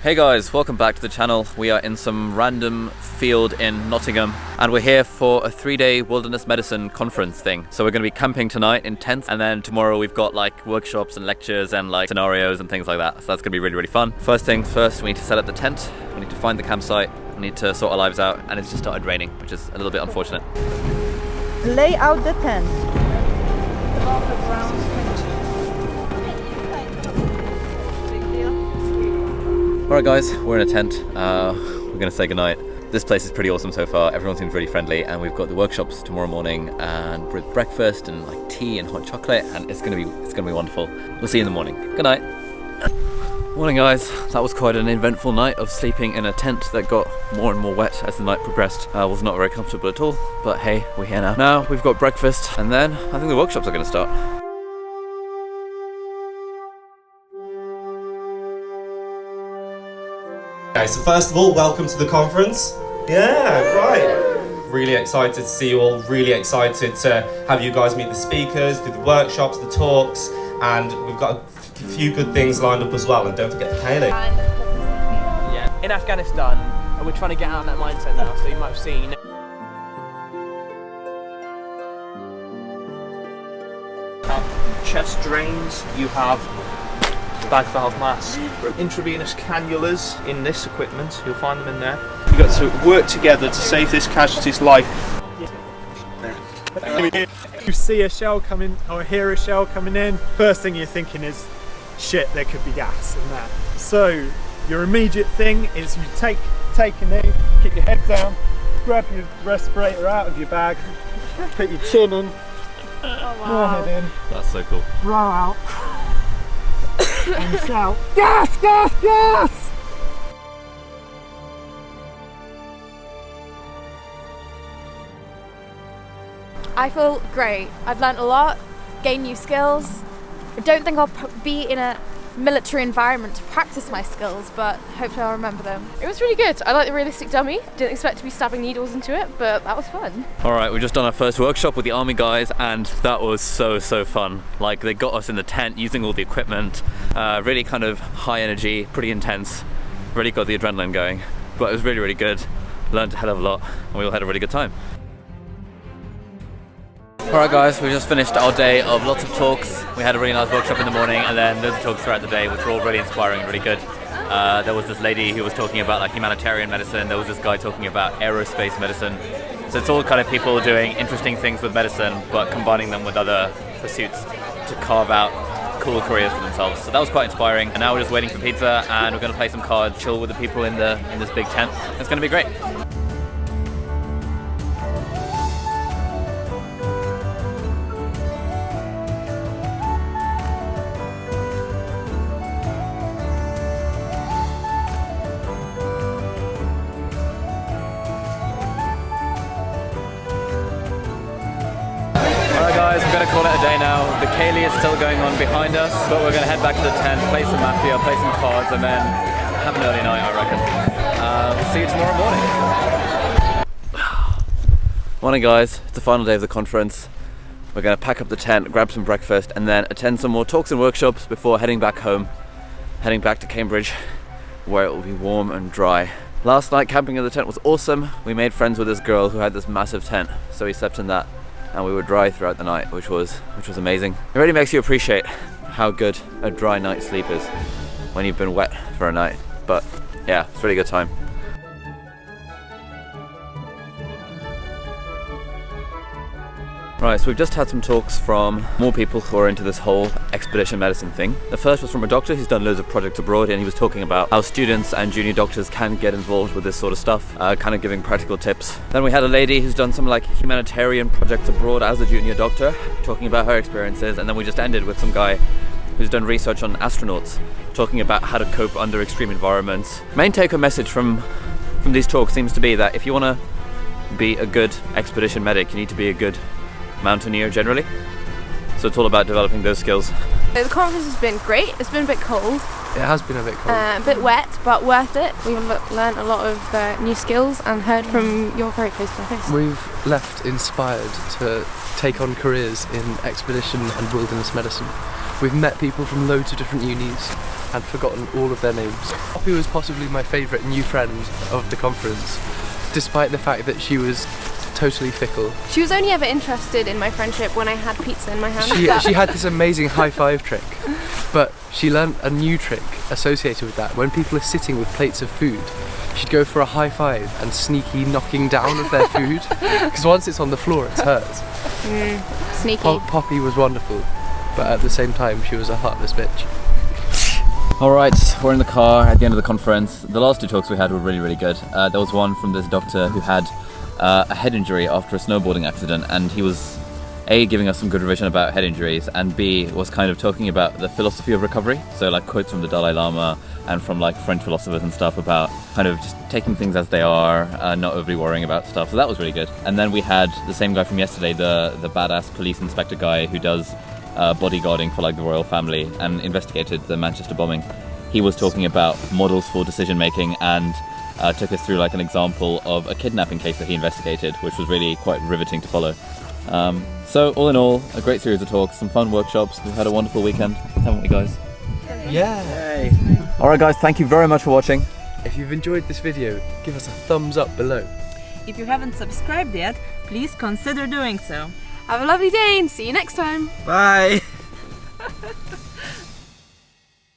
Hey guys, welcome back to the channel. We are in some random field in Nottingham and we're here for a 3-day wilderness medicine conference thing. So we're going to be camping tonight in tents, and then tomorrow we've got like workshops and lectures and like scenarios and things like that. So that's going to be really fun. First things first, we need to set up the tent, we need to find the campsite, we need to sort our lives out, and it's just started raining, which is a little bit unfortunate. Lay out the tent. Alright guys, we're in a tent. We're going to say goodnight. This place is pretty awesome so far. Everyone seems really friendly, and we've got the workshops tomorrow morning and with breakfast and like tea and hot chocolate, and it's gonna be wonderful. We'll see you in the morning. Good night. Morning guys. That was quite an eventful night of sleeping in a tent that got more and more wet as the night progressed. Was not very comfortable at all, but hey, we're here now. Now we've got breakfast, and then I think the workshops are going to start. Okay, so first of all, welcome to the conference. Yeah, right. Really excited to see you all, really excited to have you guys meet the speakers, do the workshops, the talks, and we've got a few good things lined up as well, and don't forget the Kaylee. Yeah, in Afghanistan, and we're trying to get out of that mindset now, so you might have seen. Chest drains, you have bag valve mask, intravenous cannulas in this equipment, you'll find them in there. You've got to work together to save this casualty's life. You see a shell coming or hear a shell coming in, first thing you're thinking is, shit, there could be gas in there. So your immediate thing is you take a knee, keep your head down, grab your respirator out of your bag, put your chin in, your head in. That's so cool. Blow out. And shout, gas, gas, gas! I feel great. I've learnt a lot, gained new skills. I don't think I'll be in a military environment to practice my skills, but hopefully I'll remember them. It was really good. I like the realistic dummy. Didn't expect to be stabbing needles into it, but that was fun. Alright, we've just done our first workshop with the army guys, and that was so fun. Like, they got us in the tent using all the equipment, really kind of high energy, pretty intense, really got the adrenaline going. But it was really good, learned a hell of a lot, and we all had a really good time. Alright guys, we just finished our day of lots of talks. We had a really nice workshop in the morning, and then loads of talks throughout the day, which were all really inspiring and really good. There was this lady who was talking about like humanitarian medicine, there was this guy talking about aerospace medicine. So it's all kind of people doing interesting things with medicine, but combining them with other pursuits to carve out cool careers for themselves. So that was quite inspiring, and now we're just waiting for pizza, and we're going to play some cards, chill with the people in this big tent. It's going to be great. Guys, I'm going to call it a day now. The Kaylee is still going on behind us, but we're going to head back to the tent, play some Mafia, play some cards, and then have an early night, I reckon. See you tomorrow morning. Morning guys, it's the final day of the conference. We're going to pack up the tent, grab some breakfast, and then attend some more talks and workshops before heading back home, heading back to Cambridge, where it will be warm and dry. Last night camping in the tent was awesome. We made friends with this girl who had this massive tent, so we slept in that. And we were dry throughout the night, which was amazing. It really makes you appreciate how good a dry night's sleep is when you've been wet for a night. But yeah, it's a really good time. Right, so we've just had some talks from more people who are into this whole expedition medicine thing. The first was from a doctor who's done loads of projects abroad, and he was talking about how students and junior doctors can get involved with this sort of stuff, kind of giving practical tips. Then we had a lady who's done some like humanitarian projects abroad as a junior doctor, talking about her experiences, and then we just ended with some guy who's done research on astronauts, talking about how to cope under extreme environments. Main take-home message from these talks seems to be that if you want to be a good expedition medic, you need to be a good mountaineer generally. So it's all about developing those skills. The conference has been great. It's been a bit cold. It has been a bit cold. A bit wet, but worth it. We've learned a lot of new skills and heard from your very close to my face. We've left inspired to take on careers in expedition and wilderness medicine. We've met people from loads of different unis and forgotten all of their names. Poppy was possibly my favourite new friend of the conference, despite the fact that she was totally fickle. She was only ever interested in my friendship when I had pizza in my hand. She had this amazing high five trick, but she learned a new trick associated with that. When people are sitting with plates of food, she'd go for a high five and sneaky knocking down of their food, because once it's on the floor it's hers. Sneaky. Poppy was wonderful, but at the same time she was a heartless bitch. Alright, we're in the car at the end of the conference. The last two talks we had were really good. There was one from this doctor who had a head injury after a snowboarding accident, and he was A, giving us some good revision about head injuries, and B, was kind of talking about the philosophy of recovery. So like quotes from the Dalai Lama and from like French philosophers and stuff about kind of just taking things as they are, not overly worrying about stuff. So that was really good. And then we had the same guy from yesterday, the badass police inspector guy who does bodyguarding for like the royal family and investigated the Manchester bombing. He was talking about models for decision making and took us through like an example of a kidnapping case that he investigated, which was really quite riveting to follow. So all in all, a great series of talks, some fun workshops. We've had a wonderful weekend, haven't we guys? Yeah! Alright guys, thank you very much for watching. If you've enjoyed this video, give us a thumbs up below. If you haven't subscribed yet, please consider doing so. Have a lovely day and see you next time. Bye!